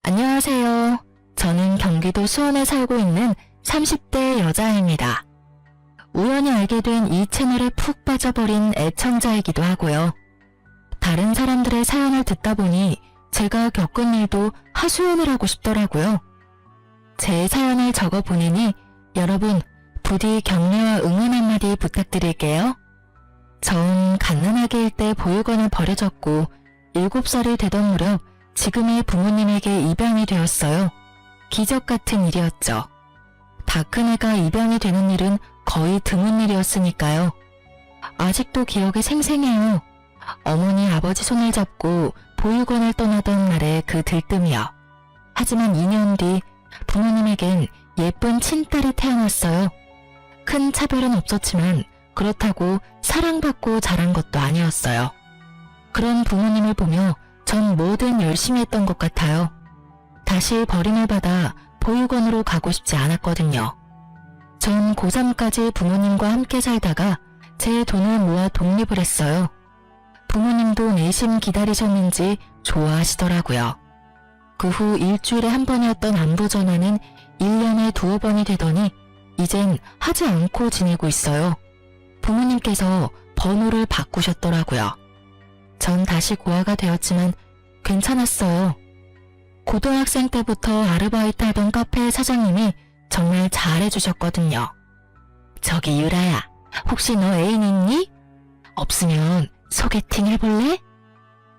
안녕하세요. 저는 경기도 수원에 살고 있는 30대 여자입니다. 우연히 알게 된 이 채널에 푹 빠져버린 애청자이기도 하고요. 다른 사람들의 사연을 듣다 보니 제가 겪은 일도 하소연을 하고 싶더라고요. 제 사연을 적어 보내니 여러분 부디 격려와 응원 한마디 부탁드릴게요. 전 갓난아기일 때 보육원을 버려졌고 7살이 되던 무렵 지금의 부모님에게 입양이 되었어요. 기적 같은 일이었죠. 다 큰 애가 입양이 되는 일은 거의 드문 일이었으니까요. 아직도 기억이 생생해요. 어머니 아버지 손을 잡고 보육원을 떠나던 날의 그 들뜸이요. 하지만 2년 뒤 부모님에겐 예쁜 친딸이 태어났어요. 큰 차별은 없었지만 그렇다고 사랑받고 자란 것도 아니었어요. 그런 부모님을 보며 전 뭐든 열심히 했던 것 같아요. 다시 버림을 받아 보육원으로 가고 싶지 않았거든요. 전 고3까지 부모님과 함께 살다가 제 돈을 모아 독립을 했어요. 부모님도 내심 기다리셨는지 좋아하시더라고요. 그 후 일주일에 한 번이었던 안부 전화는 1년에 2번이 되더니 이젠 하지 않고 지내고 있어요. 부모님께서 번호를 바꾸셨더라고요. 전 다시 고아가 되었지만 괜찮았어요. 고등학생 때부터 아르바이트 하던 카페 사장님이 정말 잘해주셨거든요. 저기 유라야, 혹시 너 애인 있니? 없으면 소개팅 해볼래?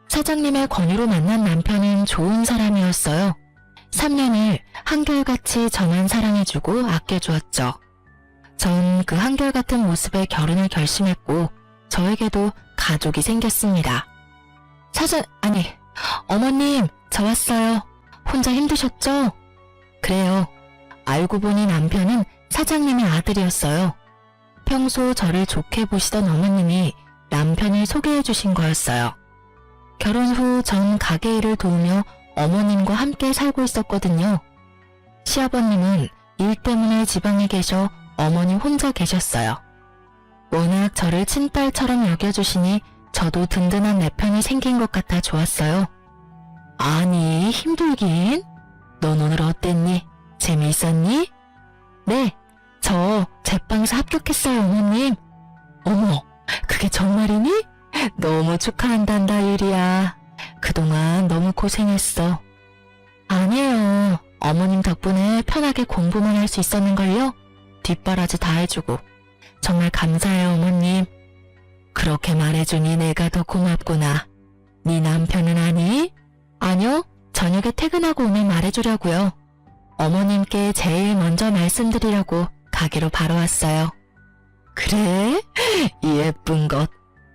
사장님의 권유로 만난 남편은 좋은 사람이었어요. 3년을 한결같이 저만 사랑해주고 아껴주었죠. 전 그 한결같은 모습에 결혼을 결심했고 저에게도 가족이 생겼습니다. 어머님, 저 왔어요. 혼자 힘드셨죠? 그래요. 알고 보니 남편은 사장님의 아들이었어요. 평소 저를 좋게 보시던 어머님이 남편을 소개해 주신 거였어요. 결혼 후 전 가게 일을 도우며 어머님과 함께 살고 있었거든요. 시아버님은 일 때문에 지방에 계셔 어머니 혼자 계셨어요. 워낙 저를 친딸처럼 여겨주시니 저도 든든한 내 편이 생긴 것 같아 좋았어요. 아니, 힘들긴? 넌 오늘 어땠니? 재미있었니? 네, 저 제빵사 합격했어요, 어머님. 어머, 그게 정말이니? 너무 축하한단다, 유리야. 그동안 너무 고생했어. 아니에요. 어머님 덕분에 편하게 공부만 할 수 있었는걸요? 뒷바라지 다 해주고. 정말 감사해요, 어머님. 그렇게 말해주니 내가 더 고맙구나. 네 남편은 아니? 아니요, 저녁에 퇴근하고 오면 말해주려고요. 어머님께 제일 먼저 말씀드리려고 가게로 바로 왔어요. 그래? 이 예쁜 것.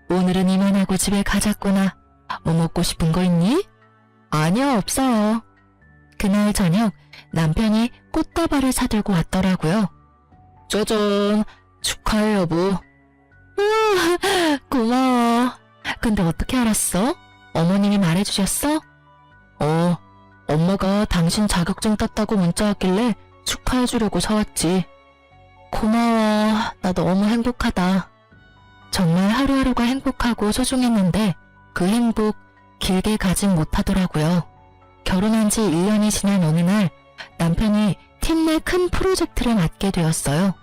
오늘은 이만하고 집에 가자꾸나. 뭐 먹고 싶은 거 있니? 아니요, 없어요. 그날 저녁 남편이 꽃다발을 사들고 왔더라고요. 짜잔, 축하해 여보. 우와, 고마워. 근데 어떻게 알았어? 어머님이 말해주셨어? 엄마가 당신 자격증 땄다고 문자 왔길래 축하해주려고 사왔지. 고마워. 나 너무 행복하다. 정말 하루하루가 행복하고 소중했는데 그 행복 길게 가진 못하더라고요. 결혼한 지 1년이 지난 어느 날 남편이 팀 내 큰 프로젝트를 맡게 되었어요.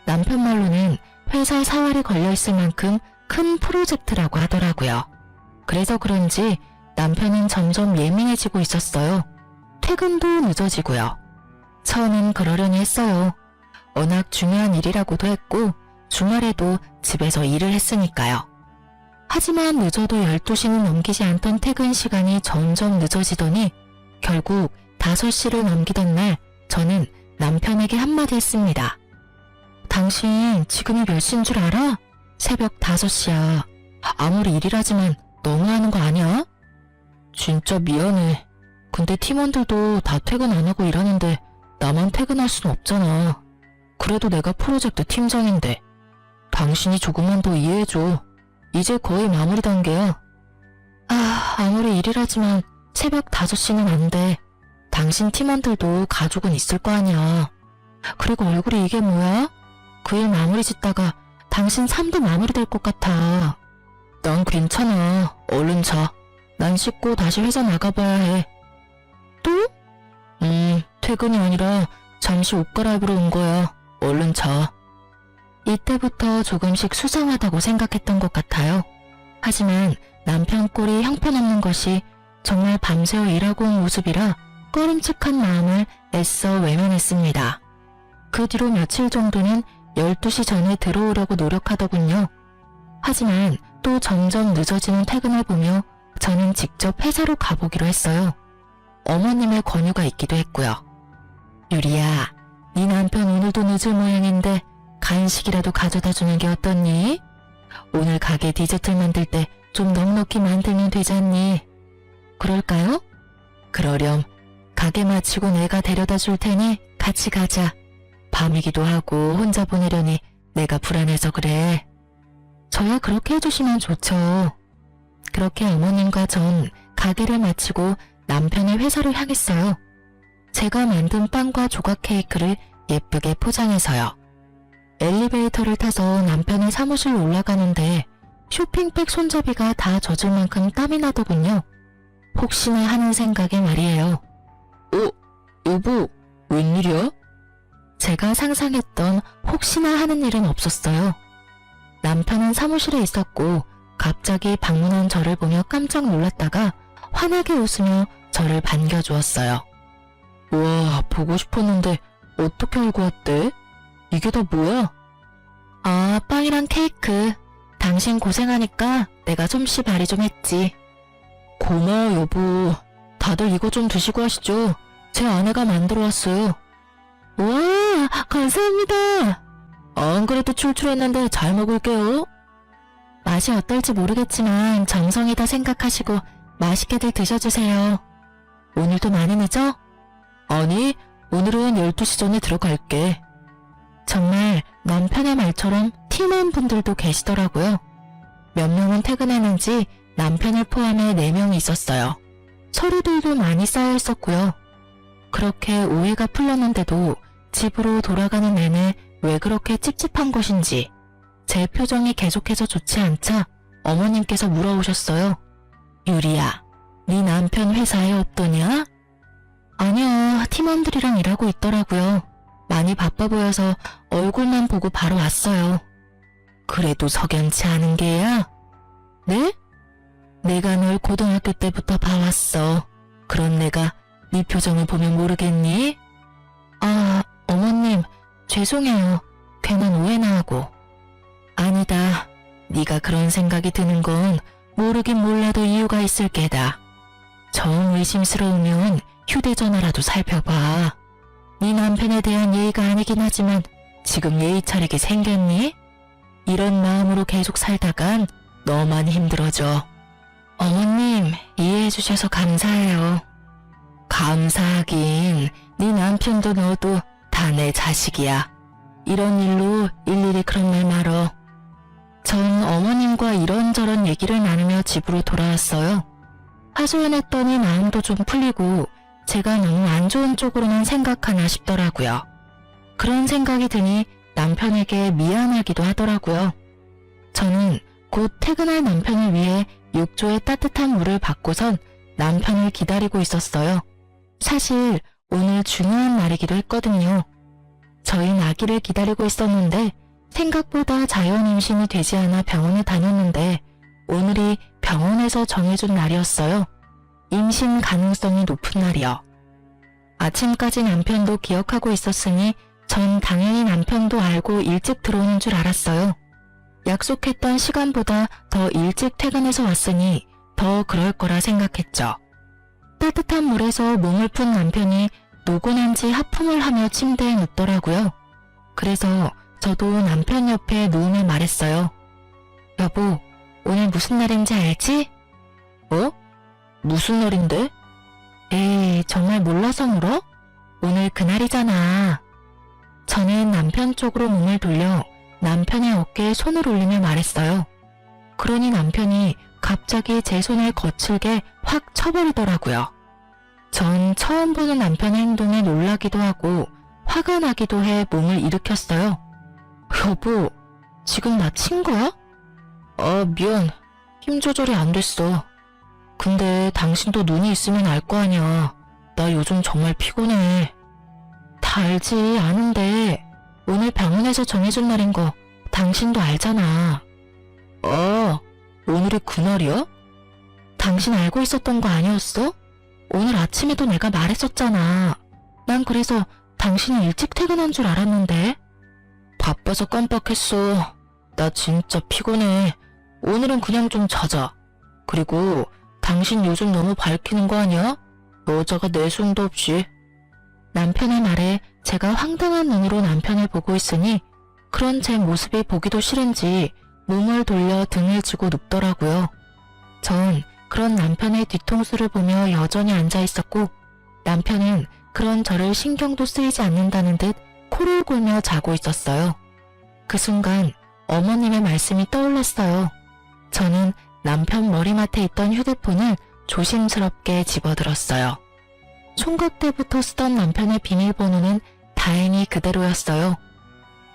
남편 말로는 회사 사활이 걸려있을 만큼 큰 프로젝트라고 하더라고요. 그래서 그런지 남편은 점점 예민해지고 있었어요. 퇴근도 늦어지고요. 처음엔 그러려니 했어요. 워낙 중요한 일이라고도 했고 주말에도 집에서 일을 했으니까요. 하지만 늦어도 12시는 넘기지 않던 퇴근 시간이 점점 늦어지더니 결국 5시를 넘기던 날 저는 남편에게 한마디 했습니다. 당신 지금이 몇 시인 줄 알아? 새벽 5시야. 아무리 일이라지만 너무하는 거 아니야? 진짜 미안해. 근데 팀원들도 다 퇴근 안 하고 일하는데 나만 퇴근할 순 없잖아. 그래도 내가 프로젝트 팀장인데. 당신이 조금만 더 이해해줘. 이제 거의 마무리 단계야. 아무리 일이라지만 새벽 5시는 안 돼. 당신 팀원들도 가족은 있을 거 아니야. 그리고 얼굴이 이게 뭐야? 그 일 마무리 짓다가 당신 삶도 마무리될 것 같아. 난 괜찮아. 얼른 자. 난 씻고 다시 회사 나가봐야 해. 또? 퇴근이 아니라 잠시 옷 갈아입으러 온 거야. 얼른 자. 이때부터 조금씩 수상하다고 생각했던 것 같아요. 하지만 남편 꼴이 형편없는 것이 정말 밤새워 일하고 온 모습이라 꺼림칙한 마음을 애써 외면했습니다. 그 뒤로 며칠 정도는 12시 전에 들어오려고 노력하더군요. 하지만 또 점점 늦어지는 퇴근을 보며 저는 직접 회사로 가보기로 했어요. 어머님의 권유가 있기도 했고요. 유리야, 네 남편 오늘도 늦을 모양인데 간식이라도 가져다 주는 게 어떻니? 오늘 가게 디저트를 만들 때 좀 넉넉히 만들면 되잖니? 그럴까요? 그러렴. 가게 마치고 내가 데려다 줄 테니 같이 가자. 밤이기도 하고 혼자 보내려니 내가 불안해서 그래. 저야 그렇게 해주시면 좋죠. 그렇게 어머님과 전 가게를 마치고 남편의 회사를 향했어요. 제가 만든 빵과 조각 케이크를 예쁘게 포장해서요. 엘리베이터를 타서 남편의 사무실로 올라가는데 쇼핑백 손잡이가 다 젖을 만큼 땀이 나더군요. 혹시나 하는 생각에 말이에요. 여보, 웬일이야? 제가 상상했던 혹시나 하는 일은 없었어요. 남편은 사무실에 있었고 갑자기 방문한 저를 보며 깜짝 놀랐다가 환하게 웃으며 저를 반겨주었어요. 우와, 보고 싶었는데 어떻게 알고 왔대? 이게 다 뭐야? 아, 빵이랑 케이크. 당신 고생하니까 내가 솜씨 발휘 좀 했지. 고마워, 여보. 다들 이거 좀 드시고 하시죠. 제 아내가 만들어 왔어요. 우와, 감사합니다. 안 그래도 출출했는데 잘 먹을게요. 맛이 어떨지 모르겠지만 정성이다 생각하시고 맛있게들 드셔주세요. 오늘도 많이 늦어? 아니, 오늘은 12시 전에 들어갈게. 정말 남편의 말처럼 팀원분들도 계시더라고요. 몇 명은 퇴근했는지 남편을 포함해 4명이 있었어요. 서류들도 많이 쌓여 있었고요. 그렇게 오해가 풀렸는데도 집으로 돌아가는 내내 왜 그렇게 찝찝한 것인지 제 표정이 계속해서 좋지 않자 어머님께서 물어오셨어요. 유리야, 네 남편 회사에 없더냐? 아니요, 팀원들이랑 일하고 있더라고요. 많이 바빠 보여서 얼굴만 보고 바로 왔어요. 그래도 석연치 않은 게야? 네? 내가 널 고등학교 때부터 봐왔어. 그런 내가 네 표정을 보면 모르겠니? 아, 어머님, 죄송해요. 괜한 오해나 하고. 아니다. 네가 그런 생각이 드는 건 모르긴 몰라도 이유가 있을 게다. 정 의심스러우면 휴대전화라도 살펴봐. 네 남편에 대한 예의가 아니긴 하지만 지금 예의 차리게 생겼니? 이런 마음으로 계속 살다간 너만 힘들어져. 어머님, 이해해 주셔서 감사해요. 감사하긴, 네 남편도 너도 다 내 자식이야. 이런 일로 일일이 그런 말 말어. 전 어머님과 이런저런 얘기를 나누며 집으로 돌아왔어요. 하소연했더니 마음도 좀 풀리고 제가 너무 안 좋은 쪽으로만 생각하나 싶더라고요. 그런 생각이 드니 남편에게 미안하기도 하더라고요. 저는 곧 퇴근할 남편을 위해 욕조에 따뜻한 물을 받고선 남편을 기다리고 있었어요. 사실 오늘 중요한 날이기도 했거든요. 저희 아기를 기다리고 있었는데 생각보다 자연 임신이 되지 않아 병원에 다녔는데 오늘이 병원에서 정해준 날이었어요. 임신 가능성이 높은 날이요. 아침까지 남편도 기억하고 있었으니 전 당연히 남편도 알고 일찍 들어오는 줄 알았어요. 약속했던 시간보다 더 일찍 퇴근해서 왔으니 더 그럴 거라 생각했죠. 따뜻한 물에서 몸을 푼 남편이 노곤한지 하품을 하며 침대에 눕더라고요. 그래서 저도 남편 옆에 누우며 말했어요. 여보, 오늘 무슨 날인지 알지? 무슨 날인데? 에이, 정말 몰라서 물어? 오늘 그날이잖아. 저는 남편 쪽으로 몸을 돌려 남편의 어깨에 손을 올리며 말했어요. 그러니 남편이 갑자기 제 손을 거칠게 확 쳐버리더라고요. 전 처음 보는 남편의 행동에 놀라기도 하고 화가 나기도 해 몸을 일으켰어요. 여보, 지금 나 친 거야? 미안. 힘 조절이 안 됐어. 근데 당신도 눈이 있으면 알 거 아니야. 나 요즘 정말 피곤해. 다 알지, 아는데. 오늘 병원에서 정해준 날인 거 당신도 알잖아. 오늘이 그날이야? 당신 알고 있었던 거 아니었어? 오늘 아침에도 내가 말했었잖아. 난 그래서 당신이 일찍 퇴근한 줄 알았는데. 바빠서 깜빡했어. 나 진짜 피곤해. 오늘은 그냥 좀 자자. 그리고 당신 요즘 너무 밝히는 거 아니야? 여자가 내숭도 없이. 남편의 말에 제가 황당한 눈으로 남편을 보고 있으니 그런 제 모습이 보기도 싫은지 몸을 돌려 등을 쥐고 눕더라고요. 전 그런 남편의 뒤통수를 보며 여전히 앉아 있었고 남편은 그런 저를 신경도 쓰이지 않는다는 듯 코를 골며 자고 있었어요. 그 순간 어머님의 말씀이 떠올랐어요. 저는 남편 머리맡에 있던 휴대폰을 조심스럽게 집어들었어요. 총각 때부터 쓰던 남편의 비밀번호는 다행히 그대로였어요.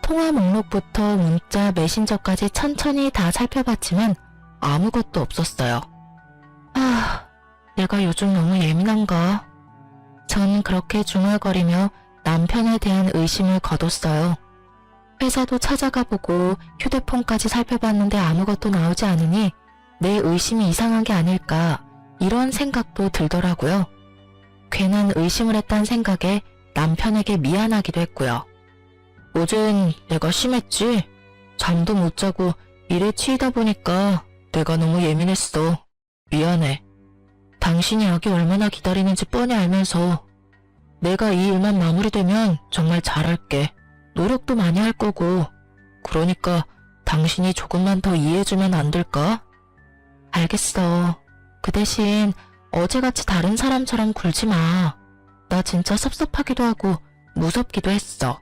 통화 목록부터 문자, 메신저까지 천천히 다 살펴봤지만 아무것도 없었어요. 내가 요즘 너무 예민한가? 전 그렇게 중얼거리며 남편에 대한 의심을 거뒀어요. 회사도 찾아가 보고 휴대폰까지 살펴봤는데 아무것도 나오지 않으니 내 의심이 이상한 게 아닐까 이런 생각도 들더라고요. 괜한 의심을 했다는 생각에 남편에게 미안하기도 했고요. 어젠 내가 심했지? 잠도 못 자고 일에 치이다 보니까 내가 너무 예민했어. 미안해. 당신이 아기 얼마나 기다리는지 뻔히 알면서 내가 이 일만 마무리되면 정말 잘할게. 노력도 많이 할 거고. 그러니까 당신이 조금만 더 이해해주면 안 될까? 알겠어. 그 대신 어제같이 다른 사람처럼 굴지 마. 나 진짜 섭섭하기도 하고 무섭기도 했어.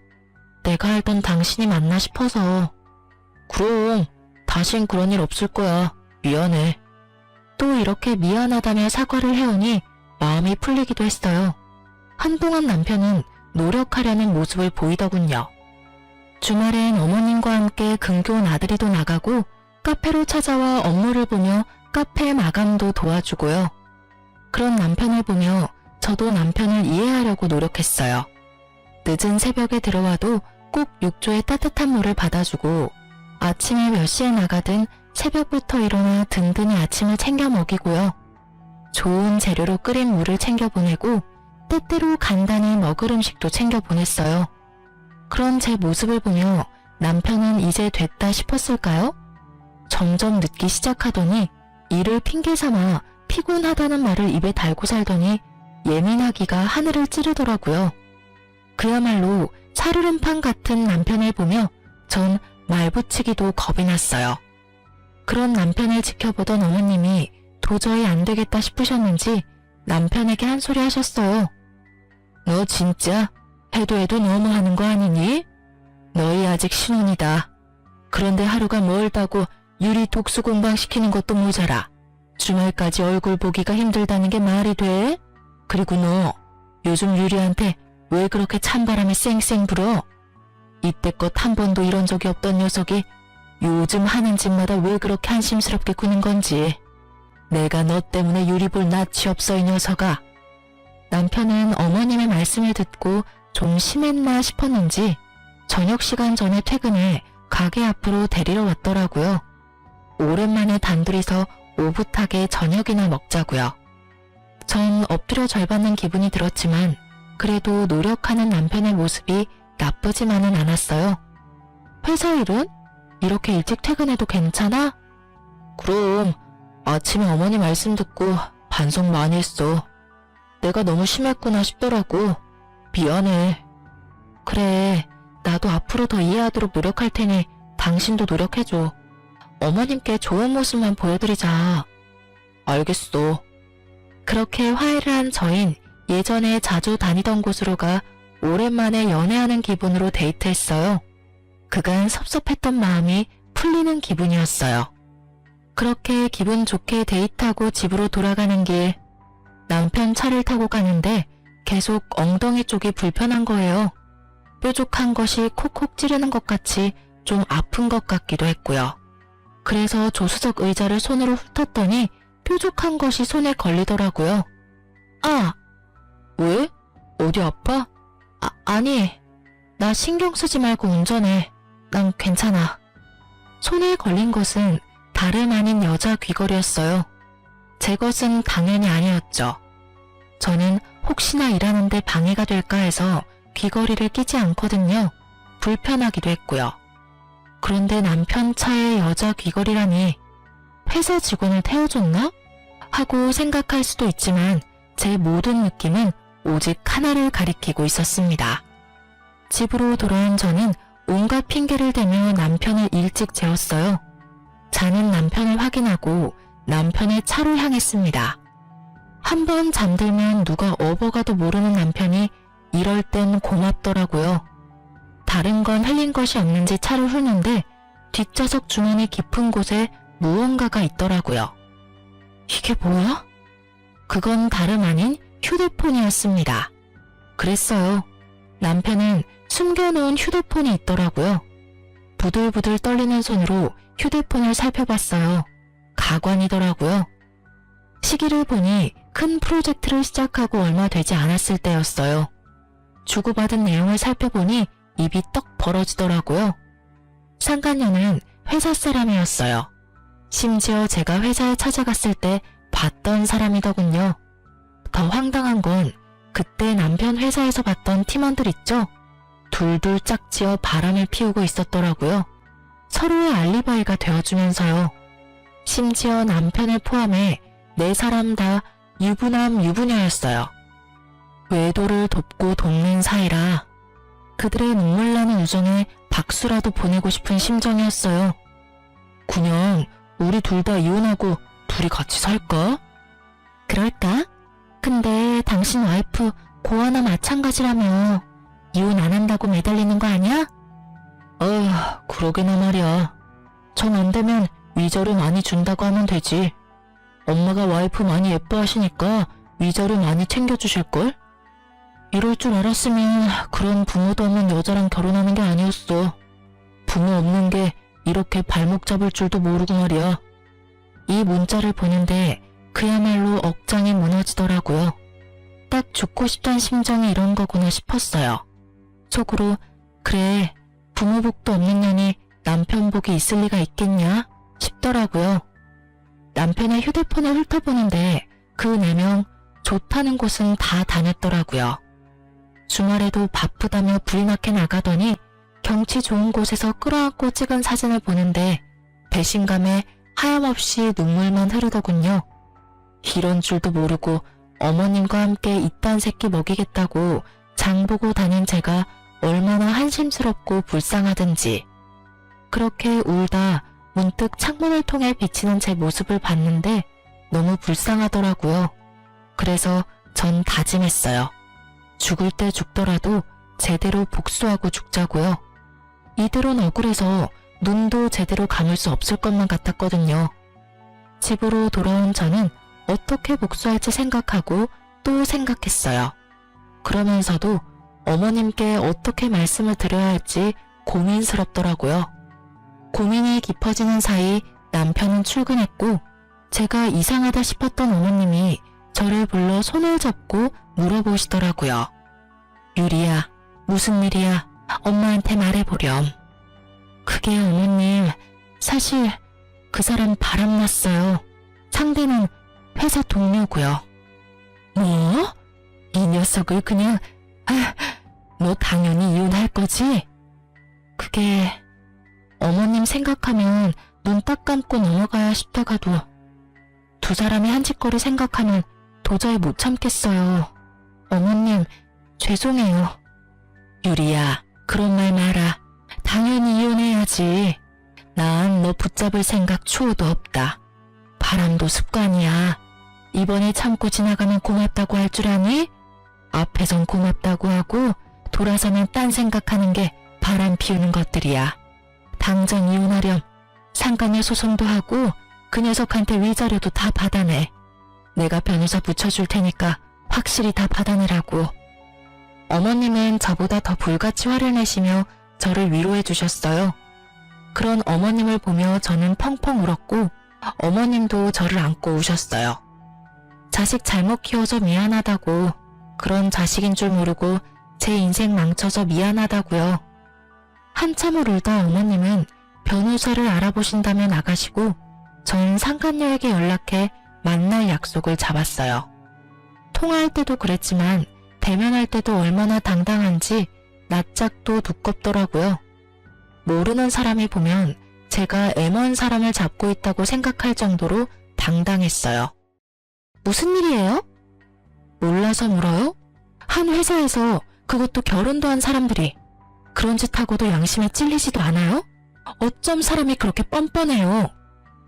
내가 알던 당신이 맞나 싶어서. 그럼 다신 그런 일 없을 거야. 미안해. 또 이렇게 미안하다며 사과를 해오니 마음이 풀리기도 했어요. 한동안 남편은 노력하려는 모습을 보이더군요. 주말엔 어머님과 함께 근교온 아들이도 나가고 카페로 찾아와 업무를 보며 카페 마감도 도와주고요. 그런 남편을 보며 저도 남편을 이해하려고 노력했어요. 늦은 새벽에 들어와도 꼭 욕조에 따뜻한 물을 받아주고 아침에 몇 시에 나가든 새벽부터 일어나 든든히 아침을 챙겨 먹이고요. 좋은 재료로 끓인 물을 챙겨 보내고 때때로 간단히 먹을 음식도 챙겨 보냈어요. 그런 제 모습을 보며 남편은 이제 됐다 싶었을까요? 점점 늦기 시작하더니 일을 핑계 삼아 피곤하다는 말을 입에 달고 살더니 예민하기가 하늘을 찌르더라고요. 그야말로 살얼음판 같은 남편을 보며 전 말붙이기도 겁이 났어요. 그런 남편을 지켜보던 어머님이 도저히 안 되겠다 싶으셨는지 남편에게 한 소리 하셨어요. 너 진짜 해도 너무하는 거 아니니? 너희 아직 신혼이다. 그런데 하루가 멀다고 유리 독수 공방 시키는 것도 모자라. 주말까지 얼굴 보기가 힘들다는 게 말이 돼? 그리고 너 요즘 유리한테 왜 그렇게 찬바람이 쌩쌩 불어? 이때껏 한 번도 이런 적이 없던 녀석이 요즘 하는 짓마다 왜 그렇게 한심스럽게 구는 건지. 내가 너 때문에 유리 볼 낯이 없어 이 녀석아. 남편은 어머님의 말씀을 듣고 좀 심했나 싶었는지 저녁 시간 전에 퇴근해 가게 앞으로 데리러 왔더라고요. 오랜만에 단둘이서 오붓하게 저녁이나 먹자고요. 전 엎드려 절받는 기분이 들었지만 그래도 노력하는 남편의 모습이 나쁘지만은 않았어요. 회사 일은? 이렇게 일찍 퇴근해도 괜찮아? 그럼 아침에 어머니 말씀 듣고 반성 많이 했어. 내가 너무 심했구나 싶더라고. 미안해. 그래, 나도 앞으로 더 이해하도록 노력할 테니 당신도 노력해줘. 어머님께 좋은 모습만 보여드리자. 알겠어. 그렇게 화해를 한 저흰 예전에 자주 다니던 곳으로 가 오랜만에 연애하는 기분으로 데이트했어요. 그간 섭섭했던 마음이 풀리는 기분이었어요. 그렇게 기분 좋게 데이트하고 집으로 돌아가는 길, 남편 차를 타고 가는데 계속 엉덩이 쪽이 불편한 거예요. 뾰족한 것이 콕콕 찌르는 것 같이 좀 아픈 것 같기도 했고요. 그래서 조수석 의자를 손으로 훑었더니 뾰족한 것이 손에 걸리더라고요. 아! 왜? 어디 아파? 아니, 나 신경 쓰지 말고 운전해. 난 괜찮아. 손에 걸린 것은 다름 아닌 여자 귀걸이였어요. 제 것은 당연히 아니었죠. 저는 혹시나 일하는데 방해가 될까 해서 귀걸이를 끼지 않거든요. 불편하기도 했고요. 그런데 남편 차에 여자 귀걸이라니 회사 직원을 태워줬나? 하고 생각할 수도 있지만 제 모든 느낌은 오직 하나를 가리키고 있었습니다. 집으로 돌아온 저는 온갖 핑계를 대며 남편을 일찍 재웠어요. 자는 남편을 확인하고 남편의 차로 향했습니다. 한번 잠들면 누가 업어가도 모르는 남편이 이럴 땐 고맙더라고요. 다른 건 흘린 것이 없는지 차를 훑는데 뒷좌석 주머니 깊은 곳에 무언가가 있더라고요. 이게 뭐야? 그건 다름 아닌 휴대폰이었습니다. 그랬어요. 남편은 숨겨놓은 휴대폰이 있더라고요. 부들부들 떨리는 손으로 휴대폰을 살펴봤어요. 가관이더라고요. 시기를 보니 큰 프로젝트를 시작하고 얼마 되지 않았을 때였어요. 주고받은 내용을 살펴보니 입이 떡 벌어지더라고요. 상간녀는 회사 사람이었어요. 심지어 제가 회사에 찾아갔을 때 봤던 사람이더군요. 더 황당한 건 그때 남편 회사에서 봤던 팀원들 있죠? 둘둘 짝지어 바람을 피우고 있었더라고요. 서로의 알리바이가 되어주면서요. 심지어 남편을 포함해 4사람 다 유부남 유부녀였어요. 외도를 돕고 돕는 사이라 그들의 눈물나는 우정에 박수라도 보내고 싶은 심정이었어요. 그냥 우리 둘 다 이혼하고 둘이 같이 살까? 그럴까? 근데 당신 와이프 고아나 마찬가지라며 이혼 안 한다고 매달리는 거 아니야? 그러게나 말이야. 정 안 되면 위자료 많이 준다고 하면 되지. 엄마가 와이프 많이 예뻐하시니까 위자료 많이 챙겨주실걸? 이럴 줄 알았으면 그런 부모도 없는 여자랑 결혼하는 게 아니었어. 부모 없는 게 이렇게 발목 잡을 줄도 모르고 말이야. 이 문자를 보는데 그야말로 억장이 무너지더라고요. 딱 죽고 싶단 심정이 이런 거구나 싶었어요. 속으로 그래 부모 복도 없는 년이 남편 복이 있을 리가 있겠냐 싶더라고요. 남편의 휴대폰을 훑어보는데 그 4명 좋다는 곳은 다 다녔더라고요. 주말에도 바쁘다며 불이 나게 나가더니 경치 좋은 곳에서 끌어안고 찍은 사진을 보는데 배신감에 하염없이 눈물만 흐르더군요. 이런 줄도 모르고 어머님과 함께 이딴 새끼 먹이겠다고 장보고 다닌 제가 얼마나 한심스럽고 불쌍하든지. 그렇게 울다 문득 창문을 통해 비치는 제 모습을 봤는데 너무 불쌍하더라고요. 그래서 전 다짐했어요. 죽을 때 죽더라도 제대로 복수하고 죽자고요. 이대로는 억울해서 눈도 제대로 감을 수 없을 것만 같았거든요. 집으로 돌아온 저는 어떻게 복수할지 생각하고 또 생각했어요. 그러면서도 어머님께 어떻게 말씀을 드려야 할지 고민스럽더라고요. 고민이 깊어지는 사이 남편은 출근했고 제가 이상하다 싶었던 어머님이 저를 불러 손을 잡고 물어보시더라고요. 유리야, 무슨 일이야? 엄마한테 말해보렴. 그게 어머님, 사실 그 사람 바람났어요. 상대는 회사 동료고요. 뭐? 이 녀석을 그냥... 너 당연히 이혼할 거지? 그게... 어머님 생각하면 눈 딱 감고 넘어가야 싶다가도 두 사람의 한 짓거리 생각하면 도저히 못 참겠어요. 어머님, 죄송해요. 유리야, 그런 말 마라. 당연히 이혼해야지. 난 너 붙잡을 생각 추호도 없다. 바람도 습관이야. 이번에 참고 지나가면 고맙다고 할 줄 아니? 앞에선 고맙다고 하고 돌아서면 딴 생각하는 게 바람 피우는 것들이야. 당장 이혼하렴. 상간녀 소송도 하고 그 녀석한테 위자료도 다 받아내. 내가 변호사 붙여줄 테니까 확실히 다 받아내라고. 어머님은 저보다 더 불같이 화를 내시며 저를 위로해 주셨어요. 그런 어머님을 보며 저는 펑펑 울었고 어머님도 저를 안고 우셨어요. 자식 잘못 키워서 미안하다고, 그런 자식인 줄 모르고 제 인생 망쳐서 미안하다고요. 한참을 울다 어머님은 변호사를 알아보신다며 나가시고 전 상간녀에게 연락해 만날 약속을 잡았어요. 통화할 때도 그랬지만 대면할 때도 얼마나 당당한지 낯짝도 두껍더라고요. 모르는 사람이 보면 제가 M1 사람을 잡고 있다고 생각할 정도로 당당했어요. 무슨 일이에요? 몰라서 물어요? 한 회사에서 그것도 결혼도 한 사람들이 그런 짓 하고도 양심에 찔리지도 않아요? 어쩜 사람이 그렇게 뻔뻔해요?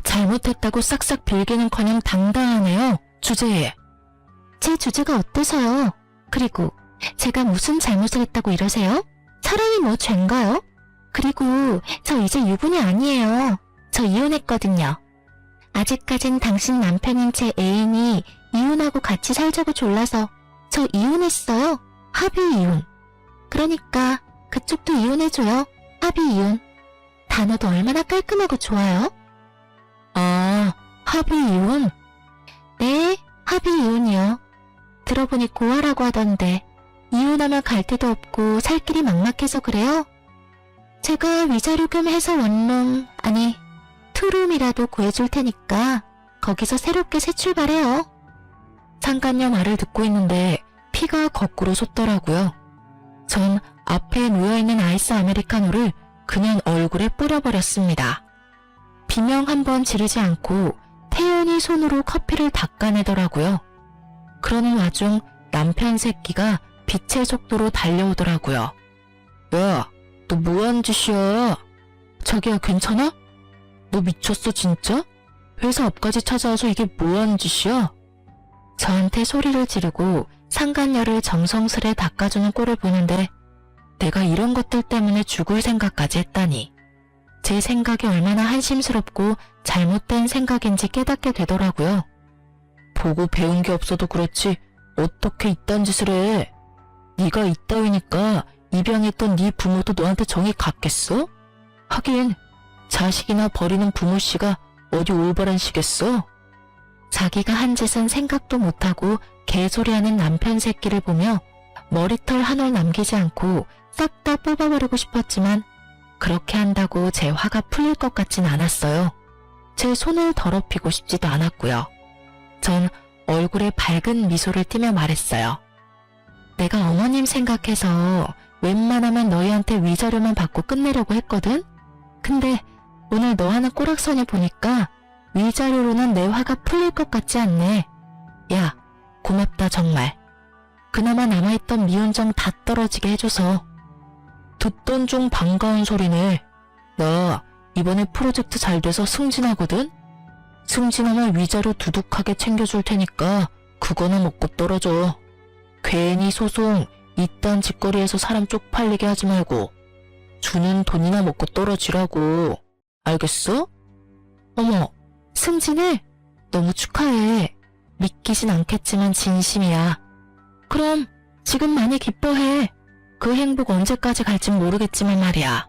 잘못했다고 싹싹 빌기는커녕 당당하네요, 주제에. 제 주제가 어때서요? 그리고 제가 무슨 잘못을 했다고 이러세요? 사랑이 뭐 죄인가요? 그리고 저 이제 유부녀 아니에요. 저 이혼했거든요. 아직까진 당신 남편인 제 애인이 이혼하고 같이 살자고 졸라서 저 이혼했어요. 합의 이혼. 그러니까 그쪽도 이혼해줘요. 합의 이혼. 단어도 얼마나 깔끔하고 좋아요. 아, 합의 이혼? 네, 합의 이혼이요. 들어보니 고아라고 하던데 이혼하면 갈 데도 없고 살 길이 막막해서 그래요? 제가 위자료 겸 해서 원룸, 아니 투룸이라도 구해줄 테니까 거기서 새롭게 새 출발해요. 상간녀 말을 듣고 있는데 피가 거꾸로 솟더라고요. 전 앞에 놓여있는 아이스 아메리카노를 그냥 얼굴에 뿌려버렸습니다. 비명 한번 지르지 않고 태연히 손으로 커피를 닦아내더라고요. 그러는 와중 남편 새끼가 빛의 속도로 달려오더라고요. 야, 너 뭐하는 짓이야? 자기야, 괜찮아? 너 미쳤어 진짜? 회사 앞까지 찾아와서 이게 뭐하는 짓이야? 저한테 소리를 지르고 상간녀를 정성스레 닦아주는 꼴을 보는데 내가 이런 것들 때문에 죽을 생각까지 했다니. 제 생각이 얼마나 한심스럽고 잘못된 생각인지 깨닫게 되더라고요. 보고 배운 게 없어도 그렇지 어떻게 이딴 짓을 해? 네가 이따위니까 입양했던 네 부모도 너한테 정이 갔겠어? 하긴 자식이나 버리는 부모씨가 어디 올바른 시겠어? 자기가 한 짓은 생각도 못하고 개소리하는 남편 새끼를 보며 머리털 한 올 남기지 않고 싹 다 뽑아버리고 싶었지만 그렇게 한다고 제 화가 풀릴 것 같진 않았어요. 제 손을 더럽히고 싶지도 않았고요. 전 얼굴에 밝은 미소를 띠며 말했어요. 내가 어머님 생각해서 웬만하면 너희한테 위자료만 받고 끝내려고 했거든? 근데 오늘 너 하는 꼬락서니 보니까 위자료로는 내 화가 풀릴 것 같지 않네. 야, 고맙다 정말. 그나마 남아있던 미운정 다 떨어지게 해줘서. 듣던 중 반가운 소리네. 나 이번에 프로젝트 잘 돼서 승진하거든? 승진하면 위자료 두둑하게 챙겨줄 테니까 그거나 먹고 떨어져. 괜히 소송 이딴 짓거리에서 사람 쪽팔리게 하지 말고 주는 돈이나 먹고 떨어지라고. 알겠어? 어머, 승진을? 너무 축하해. 믿기진 않겠지만 진심이야. 그럼 지금 많이 기뻐해. 그 행복 언제까지 갈진 모르겠지만 말이야.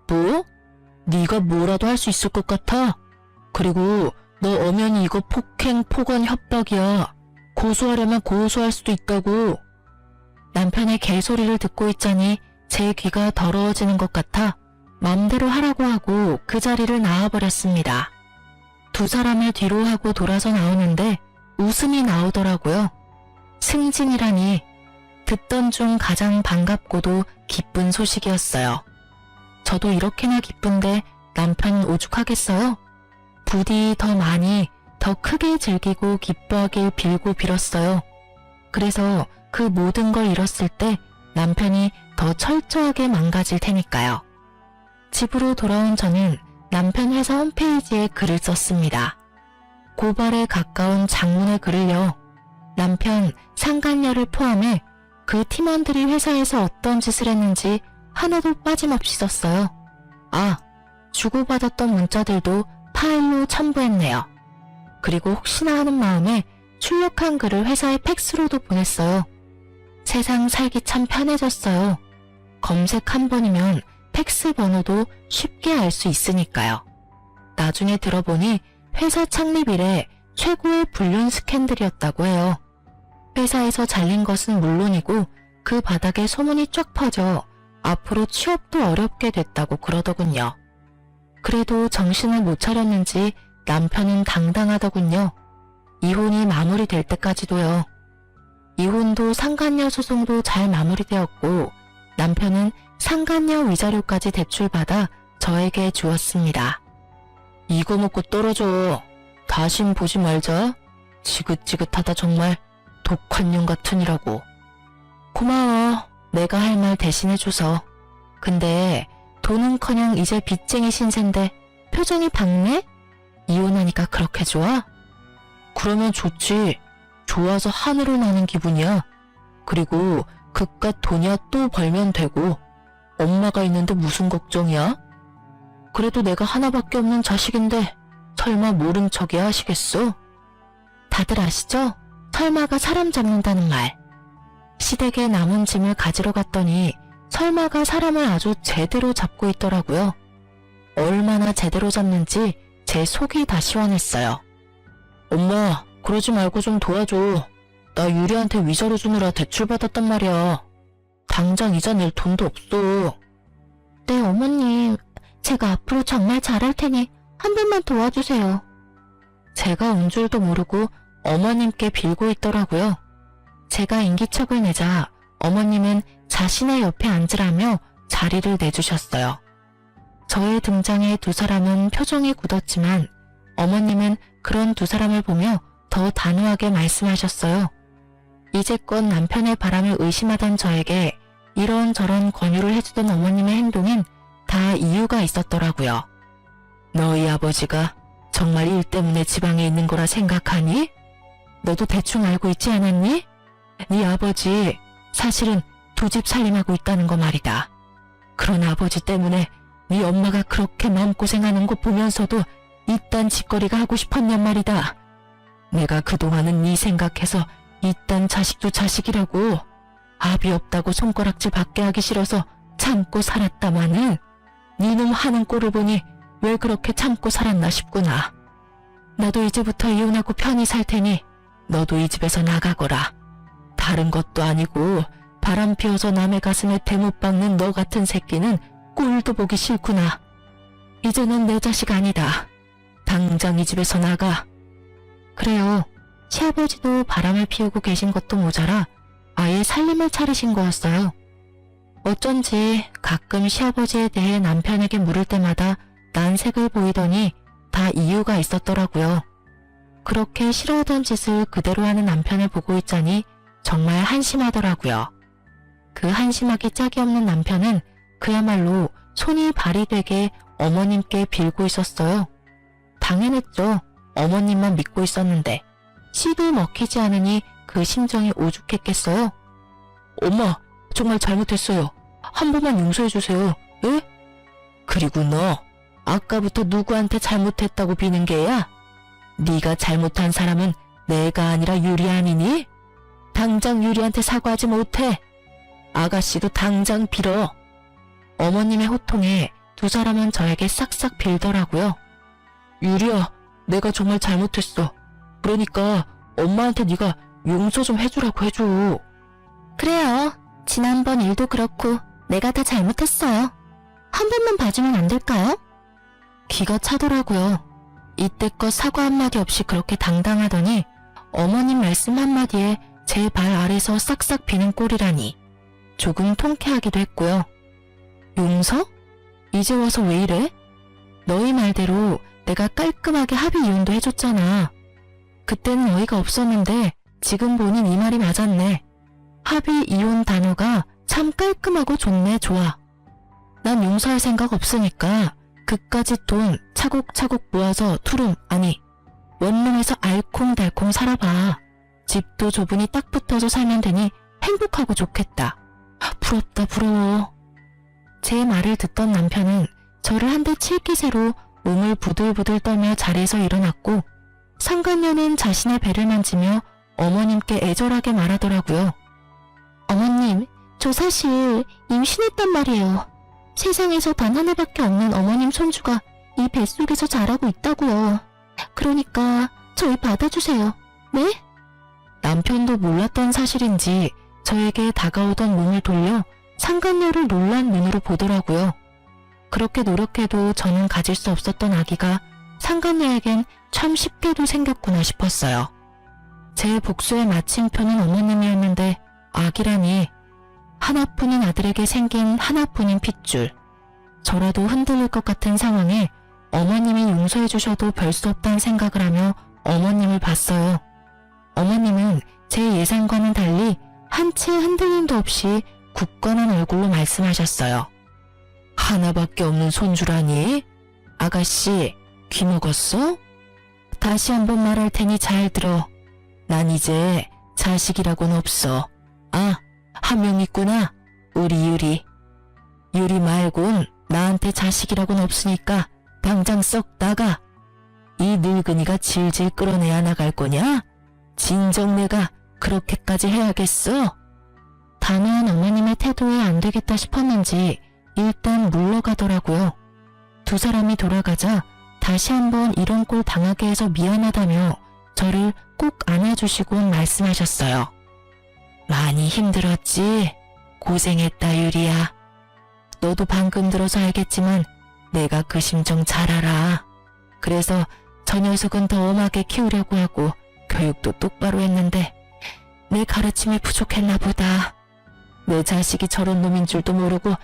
뭐? 네가 뭐라도 할 수 있을 것 같아? 그리고 너 엄연히 이거 폭행, 폭언, 협박이야. 고소하려면 고소할 수도 있다고. 남편의 개소리를 듣고 있자니 제 귀가 더러워지는 것 같아 맘대로 하라고 하고 그 자리를 나와버렸습니다. 두 사람을 뒤로 하고 돌아서 나오는데 웃음이 나오더라고요. 승진이라니. 듣던 중 가장 반갑고도 기쁜 소식이었어요. 저도 이렇게나 기쁜데 남편 오죽하겠어요? 부디 더 많이, 더 크게 즐기고 기뻐하길 빌고 빌었어요. 그래서 그 모든 걸 잃었을 때 남편이 더 철저하게 망가질 테니까요. 집으로 돌아온 저는 남편 회사 홈페이지에 글을 썼습니다. 고발에 가까운 장문의 글을요. 남편, 상간녀를 포함해 그 팀원들이 회사에서 어떤 짓을 했는지 하나도 빠짐없이 썼어요. 아, 주고받았던 문자들도 파일로 첨부했네요. 그리고 혹시나 하는 마음에 출력한 글을 회사에 팩스로도 보냈어요. 세상 살기 참 편해졌어요. 검색 한 번이면 팩스 번호도 쉽게 알 수 있으니까요. 나중에 들어보니 회사 창립 이래 최고의 불륜 스캔들이었다고 해요. 회사에서 잘린 것은 물론이고 그 바닥에 소문이 쫙 퍼져 앞으로 취업도 어렵게 됐다고 그러더군요. 그래도 정신을 못 차렸는지 남편은 당당하더군요. 이혼이 마무리될 때까지도요. 이혼도 상간녀 소송도 잘 마무리되었고 남편은 상간녀 위자료까지 대출받아 저에게 주었습니다. 이거 먹고 떨어져. 다신 보지 말자. 지긋지긋하다 정말. 독한 년 같으니라고. 고마워. 내가 할 말 대신해줘서. 근데 돈은커녕 이제 빚쟁이 신세인데 표정이 밝네? 이혼하니까 그렇게 좋아? 그러면 좋지. 좋아서 하늘을 나는 기분이야. 그리고 그깟 돈이야 또 벌면 되고. 엄마가 있는데 무슨 걱정이야? 그래도 내가 하나밖에 없는 자식인데 설마 모른 척이야 하시겠어? 다들 아시죠? 설마가 사람 잡는다는 말. 시댁에 남은 짐을 가지러 갔더니 설마가 사람을 아주 제대로 잡고 있더라고요. 얼마나 제대로 잡는지 제 속이 다 시원했어요. 엄마, 그러지 말고 좀 도와줘. 나 유리한테 위자료 주느라 대출받았단 말이야. 당장 이자 낼 돈도 없어. 네, 어머님. 제가 앞으로 정말 잘할 테니 한 번만 도와주세요. 제가 온 줄도 모르고 어머님께 빌고 있더라고요. 제가 인기척을 내자 어머님은 자신의 옆에 앉으라며 자리를 내주셨어요. 저의 등장에 두 사람은 표정이 굳었지만 어머님은 그런 두 사람을 보며 더 단호하게 말씀하셨어요. 이제껏 남편의 바람을 의심하던 저에게 이런저런 권유를 해주던 어머님의 행동엔 다 이유가 있었더라고요. 너희 아버지가 정말 일 때문에 지방에 있는 거라 생각하니? 너도 대충 알고 있지 않았니? 네 아버지 사실은 두 집 살림하고 있다는 거 말이다. 그런 아버지 때문에 네 엄마가 그렇게 마음고생하는 거 보면서도 이딴 짓거리가 하고 싶었냔 말이다. 내가 그동안은 네 생각해서 이딴 자식도 자식이라고 압이 없다고 손가락질 받게 하기 싫어서 참고 살았다마는 네놈 하는 꼴을 보니 왜 그렇게 참고 살았나 싶구나. 나도 이제부터 이혼하고 편히 살 테니 너도 이 집에서 나가거라. 다른 것도 아니고 바람 피워서 남의 가슴에 대못 박는 너 같은 새끼는 꼴도 보기 싫구나. 이제는 내 자식 아니다. 당장 이 집에서 나가. 그래요. 시아버지도 바람을 피우고 계신 것도 모자라 아예 살림을 차리신 거였어요. 어쩐지 가끔 시아버지에 대해 남편에게 물을 때마다 난색을 보이더니 다 이유가 있었더라고요. 그렇게 싫어하던 짓을 그대로 하는 남편을 보고 있자니 정말 한심하더라고요. 그 한심하기 짝이 없는 남편은 그야말로 손이 발이 되게 어머님께 빌고 있었어요. 당연했죠. 어머님만 믿고 있었는데 씨도 먹히지 않으니 그 심정이 오죽했겠어요. 엄마, 정말 잘못했어요. 한 번만 용서해주세요. 예? 그리고 너 아까부터 누구한테 잘못했다고 비는 게야? 네가 잘못한 사람은 내가 아니라 유리 아니니? 당장 유리한테 사과하지 못해. 아가씨도 당장 빌어. 어머님의 호통에 두 사람은 저에게 싹싹 빌더라고요. 유리야, 내가 정말 잘못했어. 그러니까 엄마한테 네가 용서 좀 해주라고 해줘. 그래요. 지난번 일도 그렇고 내가 다 잘못했어요. 한 번만 봐주면 안 될까요? 기가 차더라고요. 이때껏 사과 한마디 없이 그렇게 당당하더니 어머님 말씀 한마디에 제 발 아래서 싹싹 비는 꼴이라니 조금 통쾌하기도 했고요. 용서? 이제 와서 왜 이래? 너희 말대로 내가 깔끔하게 합의 이혼도 해줬잖아. 그때는 어이가 없었는데 지금 보니 이 말이 맞았네. 합의 이혼 단어가 참 깔끔하고 좋네. 좋아. 난 용서할 생각 없으니까 그까짓 돈 차곡차곡 모아서 투룸 아니 원룸에서 알콩달콩 살아봐. 집도 좁으니 딱 붙어서 살면 되니 행복하고 좋겠다. 부럽다 부러워. 제 말을 듣던 남편은 저를 한 대 칠 기세로 몸을 부들부들 떨며 자리에서 일어났고 상간녀는 자신의 배를 만지며 어머님께 애절하게 말하더라고요. 어머님, 저 사실 임신했단 말이에요. 세상에서 단 하나밖에 없는 어머님 손주가 이 뱃속에서 자라고 있다고요. 그러니까 저희 받아주세요. 네? 남편도 몰랐던 사실인지 저에게 다가오던 몸을 돌려 상간녀를 놀란 눈으로 보더라고요. 그렇게 노력해도 저는 가질 수 없었던 아기가 상간녀에겐 참 쉽게도 생겼구나 싶었어요. 제 복수의 마침표는 어머님이었는데 아기라니, 하나뿐인 아들에게 생긴 하나뿐인 핏줄. 저라도 흔들릴 것 같은 상황에 어머님이 용서해 주셔도 별 수 없다는 생각을 하며 어머님을 봤어요. 어머님은 제 예상과는 달리 한치의 흔들림도 없이 굳건한 얼굴로 말씀하셨어요. 하나밖에 없는 손주라니? 아가씨, 귀 먹었어? 다시 한번 말할 테니 잘 들어. 난 이제 자식이라고는 없어. 아, 한 명 있구나. 우리 유리. 유리 말곤 나한테 자식이라고는 없으니까 당장 썩 나가. 이 늙은이가 질질 끌어내야 나갈 거냐? 진정 내가 그렇게까지 해야겠어? 단호한 어머님의 태도에 안 되겠다 싶었는지 일단 물러가더라고요. 두 사람이 돌아가자 다시 한번 이런 꼴 당하게 해서 미안하다며 저를 꼭 안아주시곤 말씀하셨어요. 많이 힘들었지? 고생했다 유리야. 너도 방금 들어서 알겠지만 내가 그 심정 잘 알아. 그래서 저 녀석은 더 엄하게 키우려고 하고 교육도 똑바로 했는데 내 가르침이 부족했나 보다. 내 자식이 저런 놈인 줄도 모르고